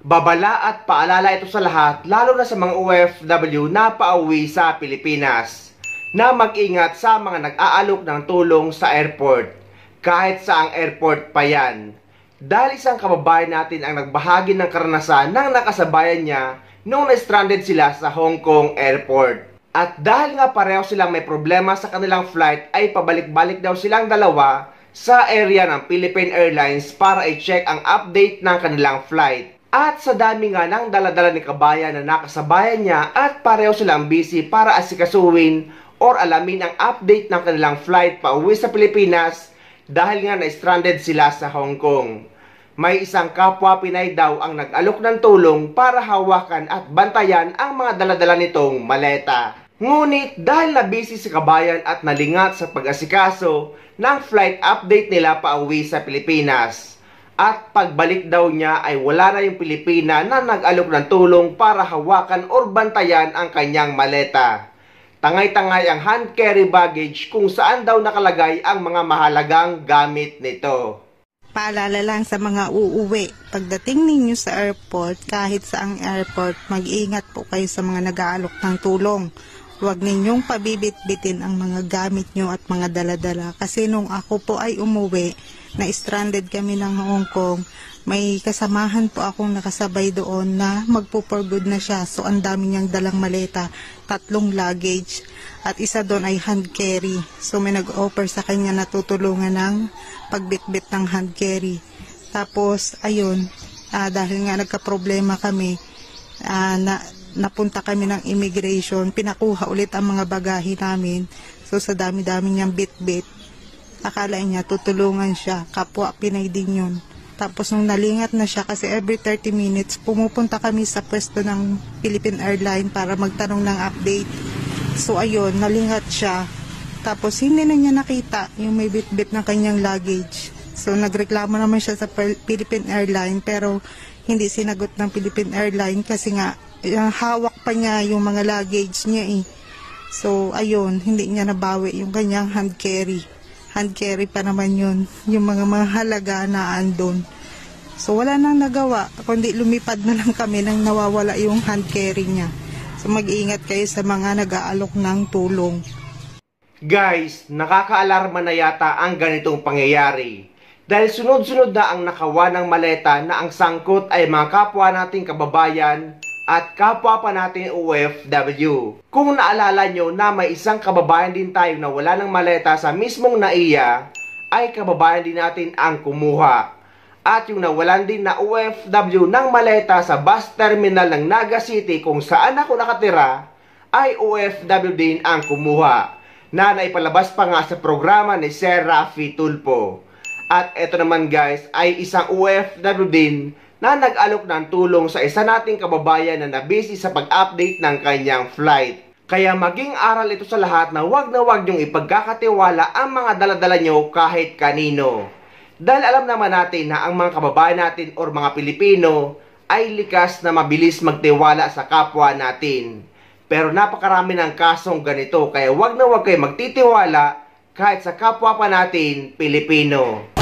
Babala at paalala ito sa lahat, lalo na sa mga OFW na pauwi sa Pilipinas, na mag-ingat sa mga nag-aalok ng tulong sa airport, kahit saang airport pa yan. Dahil isang kababayan natin ang nagbahagi ng karanasan ng nakasabayan niya nung na-stranded sila sa Hong Kong airport. At dahil nga pareho silang may problema sa kanilang flight, ay pabalik-balik daw silang dalawa sa area ng Philippine Airlines para i-check ang update ng kanilang flight. At sa dami nga ng daladala ni kabayan na nakasabayan niya at pareho silang busy para asikasuhin or alamin ang update ng kanilang flight pauwi sa Pilipinas dahil nga na-stranded sila sa Hong Kong. May isang kapwa Pinay daw ang nag-alok ng tulong para hawakan at bantayan ang mga daladala nitong maleta. Ngunit dahil na busy si kabayan at nalingat sa pag-asikaso ng flight update nila pauwi sa Pilipinas, at pagbalik daw niya ay wala na yung Pilipina na nag-alok ng tulong para hawakan or bantayan ang kanyang maleta. Tangay-tangay ang hand carry baggage kung saan daw nakalagay ang mga mahalagang gamit nito. Paalala lang sa mga uuwi, pagdating ninyo sa airport, kahit saang airport, mag-iingat po kayo sa mga nag-aalok ng tulong. Huwag ninyong pabibit-bitin ang mga gamit nyo at mga daladala. Kasi nung ako po ay umuwi, na-stranded kami ng Hong Kong, may kasamahan po akong nakasabay doon na magpo-for good na siya. So, ang dami niyang dalang maleta, 3 luggage, at isa doon ay hand carry. So, may nag-offer sa kanya na tutulungan ng pagbitbit ng hand carry. Tapos, ayun, dahil nga nagka-problema kami, napunta kami ng immigration, pinakuha ulit ang mga bagahe namin. So, sa dami-dami niyang bit-bit, akala niya tutulungan siya, kapwa Pinay din yun. Tapos nung nalingat na siya, kasi every 30 minutes, pumupunta kami sa pwesto ng Philippine Airlines para magtanong ng update. So ayun, nalingat siya. Tapos hindi na niya nakita yung may bit-bit ng kanyang luggage. So nagreklamo naman siya sa Philippine Airlines, pero hindi sinagot ng Philippine Airlines kasi nga, hawak pa niya yung mga luggage niya eh. So ayun, hindi niya nabawi yung kanyang hand carry. Hand carry pa naman yun, yung mga mahalaga na andon. So wala nang nagawa, kundi lumipad na lang kami nang nawawala yung hand carry niya. So mag-iingat kayo sa mga nag-aalok ng tulong. Guys, nakaka-alarma na yata ang ganitong pangyayari. Dahil sunod-sunod na ang nakawa ng maleta na ang sangkot ay mga kapwa nating kababayan at kapwa pa natin OFW. Kung naalala nyo na may isang kababayan din tayo na wala ng maleta sa mismong NAIA, ay kababayan din natin ang kumuha. At yung nawalan din na OFW ng maleta sa bus terminal ng Naga City kung saan ako nakatira, ay OFW din ang kumuha, na naipalabas pa nga sa programa ni Sir Rafi Tulpo. At eto naman guys, ay isang OFW din na nag-alok ng tulong sa isa nating kababayan na nabisi sa pag-update ng kanyang flight. Kaya maging aral ito sa lahat na wag niyong ipagkakatiwala ang mga daladala nyo kahit kanino. Dahil alam naman natin na ang mga kababayan natin or mga Pilipino ay likas na mabilis magtiwala sa kapwa natin. Pero napakarami ng kasong ganito, kaya wag kayo magtitiwala kahit sa kapwa pa natin Pilipino.